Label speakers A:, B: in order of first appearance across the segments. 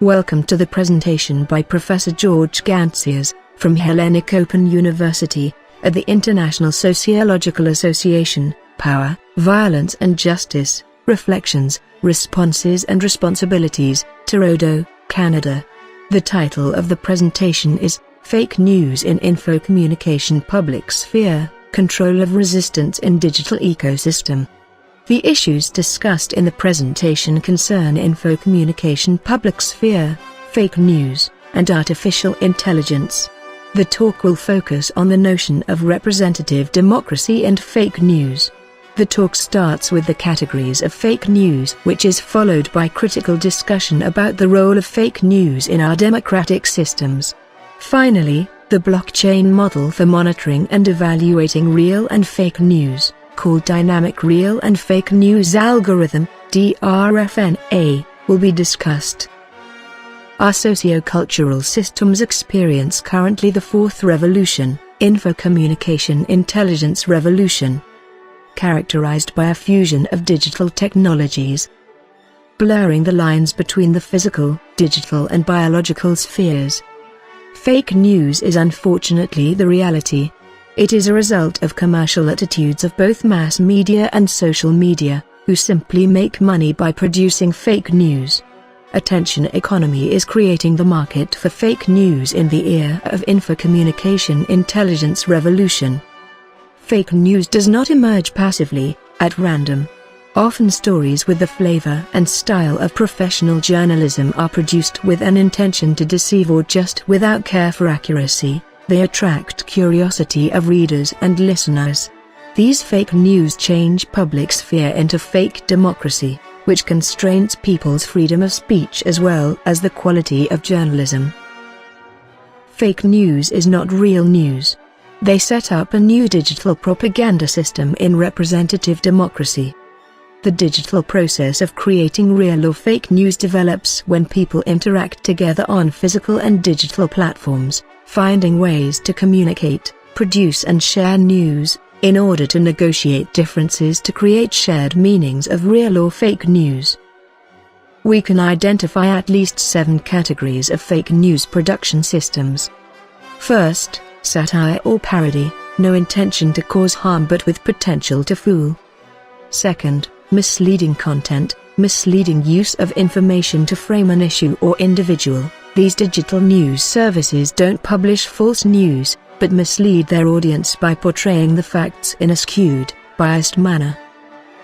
A: Welcome to the presentation by Professor George Gantsias, from Hellenic Open University, at the International Sociological Association, Power, Violence and Justice, Reflections, Responses and Responsibilities, Toronto, Canada. The title of the presentation is, Fake News in Infocommunication Public Sphere, Control of Resistance in Digital Ecosystem. The issues discussed in the presentation concern infocommunication public sphere, fake news, and artificial intelligence. The talk will focus on the notion of representative democracy and fake news. The talk starts with the categories of fake news, which is followed by critical discussion about the role of fake news in our democratic systems. Finally, the blockchain model for monitoring and evaluating real and fake news, called Dynamic Real and Fake News Algorithm, DRFNA, will be discussed. Our socio-cultural systems experience currently the fourth revolution, infocommunication intelligence revolution, characterized by a fusion of digital technologies, blurring the lines between the physical, digital and biological spheres. Fake news is unfortunately the reality. It is a result of commercial attitudes of both mass media and social media, who simply make money by producing fake news. Attention economy is creating the market for fake news in the era of infocommunication intelligence revolution. Fake news does not emerge passively, at random. Often stories with the flavor and style of professional journalism are produced with an intention to deceive or just without care for accuracy. They attract curiosity of readers and listeners. These fake news change public sphere into fake democracy, which constrains people's freedom of speech as well as the quality of journalism. Fake news is not real news. They set up a new digital propaganda system in representative democracy. The digital process of creating real or fake news develops when people interact together on physical and digital platforms, finding ways to communicate, produce and share news, in order to negotiate differences to create shared meanings of real or fake news. We can identify at least 7 categories of fake news production systems. First, satire or parody, no intention to cause harm but with potential to fool. Second, misleading content, misleading use of information to frame an issue or individual. These digital news services don't publish false news, but mislead their audience by portraying the facts in a skewed, biased manner.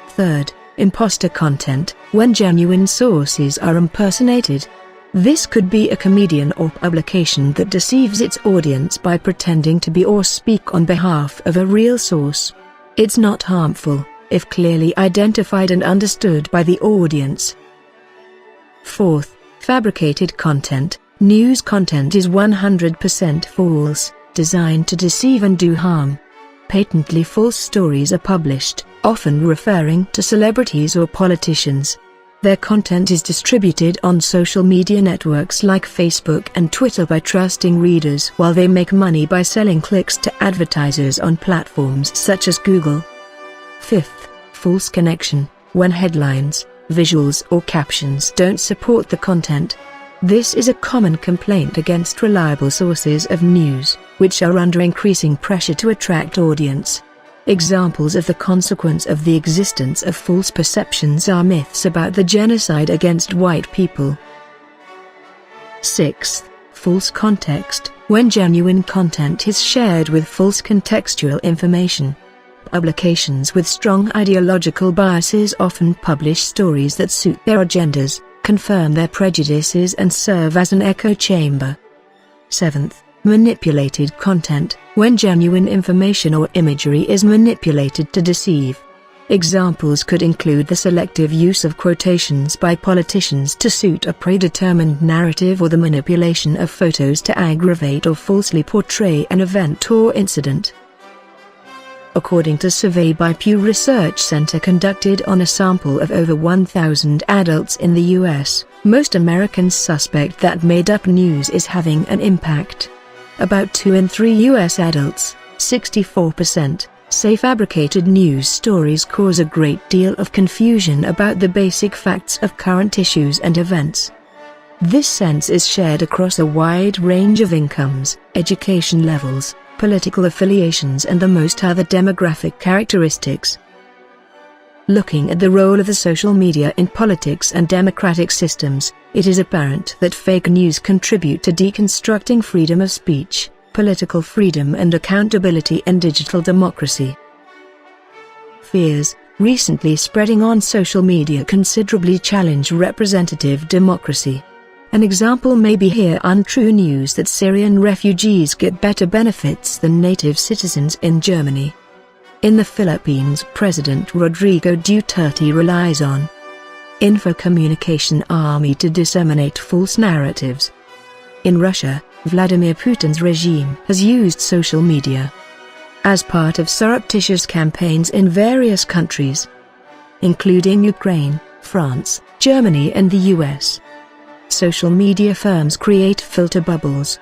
A: Third, imposter content, when genuine sources are impersonated. This could be a comedian or publication that deceives its audience by pretending to be or speak on behalf of a real source. It's not harmful, if clearly identified and understood by the audience. Fourth, fabricated content. News content is 100% false, designed to deceive and do harm. Patently false stories are published, often referring to celebrities or politicians. Their content is distributed on social media networks like Facebook and Twitter by trusting readers while they make money by selling clicks to advertisers on platforms such as Google. Fifth, false connection, when headlines, visuals or captions don't support the content. This is a common complaint against reliable sources of news, which are under increasing pressure to attract audience. Examples of the consequence of the existence of false perceptions are myths about the genocide against white people. Sixth, false context, when genuine content is shared with false contextual information. Publications with strong ideological biases often publish stories that suit their agendas, confirm their prejudices and serve as an echo chamber. Seventh, manipulated content, when genuine information or imagery is manipulated to deceive. Examples could include the selective use of quotations by politicians to suit a predetermined narrative or the manipulation of photos to aggravate or falsely portray an event or incident. According to a survey by Pew Research Center conducted on a sample of over 1,000 adults in the U.S., most Americans suspect that made-up news is having an impact. About 2 in 3 U.S. adults, 64%, say fabricated news stories cause a great deal of confusion about the basic facts of current issues and events. This sense is shared across a wide range of incomes, education levels, political affiliations and the most other demographic characteristics. Looking at the role of the social media in politics and democratic systems, it is apparent that fake news contribute to deconstructing freedom of speech, political freedom and accountability in digital democracy. Fears, recently spreading on social media, considerably challenge representative democracy. An example may be here: untrue news that Syrian refugees get better benefits than native citizens in Germany. In the Philippines, President Rodrigo Duterte relies on info-communication army to disseminate false narratives. In Russia, Vladimir Putin's regime has used social media as part of surreptitious campaigns in various countries, including Ukraine, France, Germany and the US. Social media firms create filter bubbles,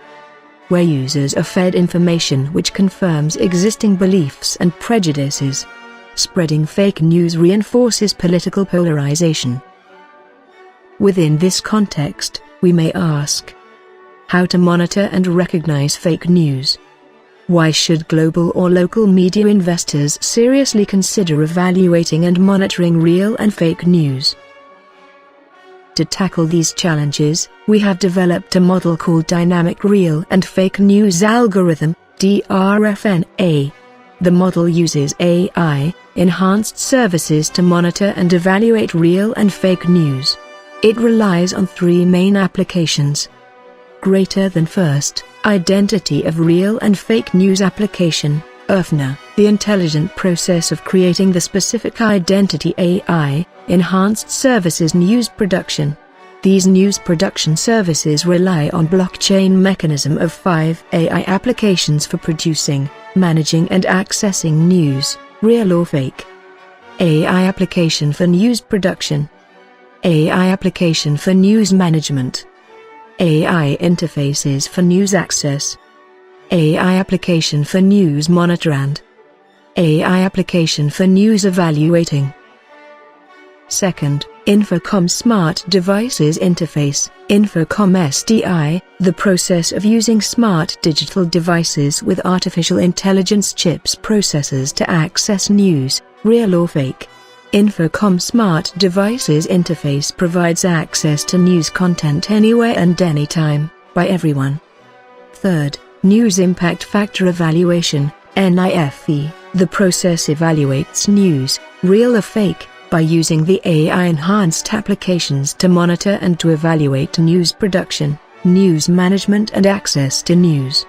A: where users are fed information which confirms existing beliefs and prejudices. Spreading fake news reinforces political polarization. Within this context, we may ask: how to monitor and recognize fake news? Why should global or local media investors seriously consider evaluating and monitoring real and fake news? To tackle these challenges, we have developed a model called Dynamic Real and Fake News Algorithm, DRFNA. The model uses AI-enhanced services to monitor and evaluate real and fake news. It relies on three main applications. Greater than first, identity of real and fake news application, IRFNA, the intelligent process of creating the specific identity. AI, enhanced services news production. These news production services rely on blockchain mechanism of 5 AI applications for producing, managing and accessing news, real or fake. AI application for news production. AI application for news management. AI interfaces for news access. AI application for news monitor and AI application for news evaluating. Second, Infocom Smart Devices Interface, Infocom SDI, the process of using smart digital devices with artificial intelligence chips processors to access news, real or fake. Infocom Smart Devices Interface provides access to news content anywhere and anytime, by everyone. Third, News Impact Factor Evaluation, NIFE, the process evaluates news, real or fake, by using the AI-enhanced applications to monitor and to evaluate news production, news management and access to news.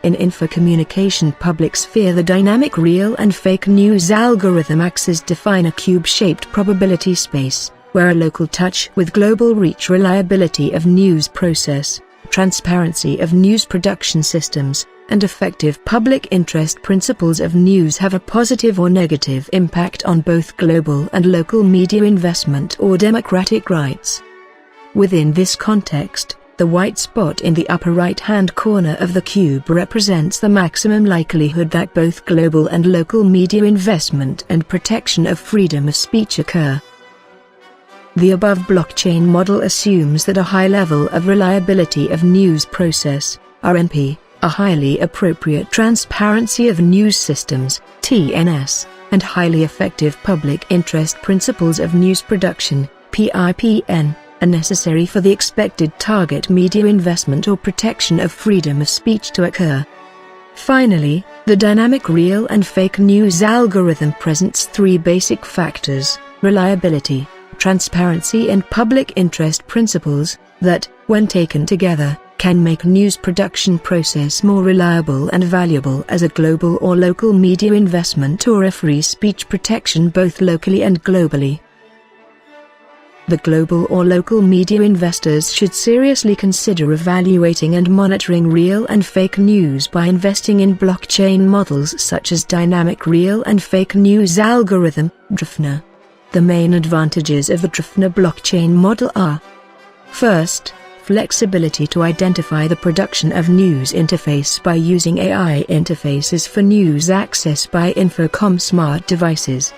A: In infocommunication public sphere, the dynamic real and fake news algorithm acts as define a cube-shaped probability space, where a local touch with global reach, reliability of news process, transparency of news production systems, and effective public interest principles of news have a positive or negative impact on both global and local media investment or democratic rights. Within this context, the white spot in the upper right-hand corner of the cube represents the maximum likelihood that both global and local media investment and protection of freedom of speech occur. The above blockchain model assumes that a high level of reliability of news process, RNP, a highly appropriate transparency of news systems, TNS, and highly effective public interest principles of news production, PIPN, are necessary for the expected target media investment or protection of freedom of speech to occur. Finally, the dynamic real and fake news algorithm presents three basic factors: reliability, transparency and public interest principles, that, when taken together, can make news production process more reliable and valuable as a global or local media investment or a free speech protection both locally and globally. The global or local media investors should seriously consider evaluating and monitoring real and fake news by investing in blockchain models such as Dynamic Real and Fake News Algorithm, DRFNA. The main advantages of the DRFNA blockchain model are: first, flexibility to identify the production of news interface by using AI interfaces for news access by Infocom smart devices.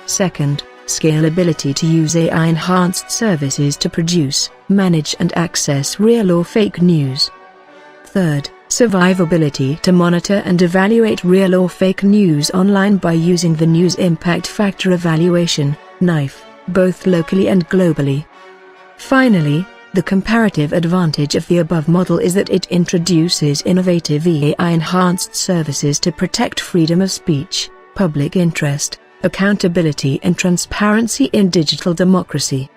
A: Second, scalability to use AI-enhanced services to produce, manage and access real or fake news. Third, survivability to monitor and evaluate real or fake news online by using the News Impact Factor Evaluation, NIFE, both locally and globally. Finally, the comparative advantage of the above model is that it introduces innovative AI-enhanced services to protect freedom of speech, public interest, accountability and transparency in digital democracy.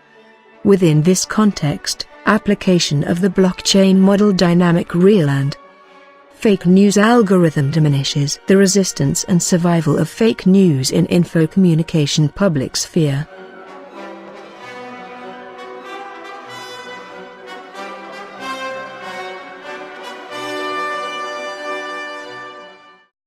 A: Within this context, application of the blockchain model dynamic real and fake news algorithm diminishes the resistance and survival of fake news in info communication public sphere.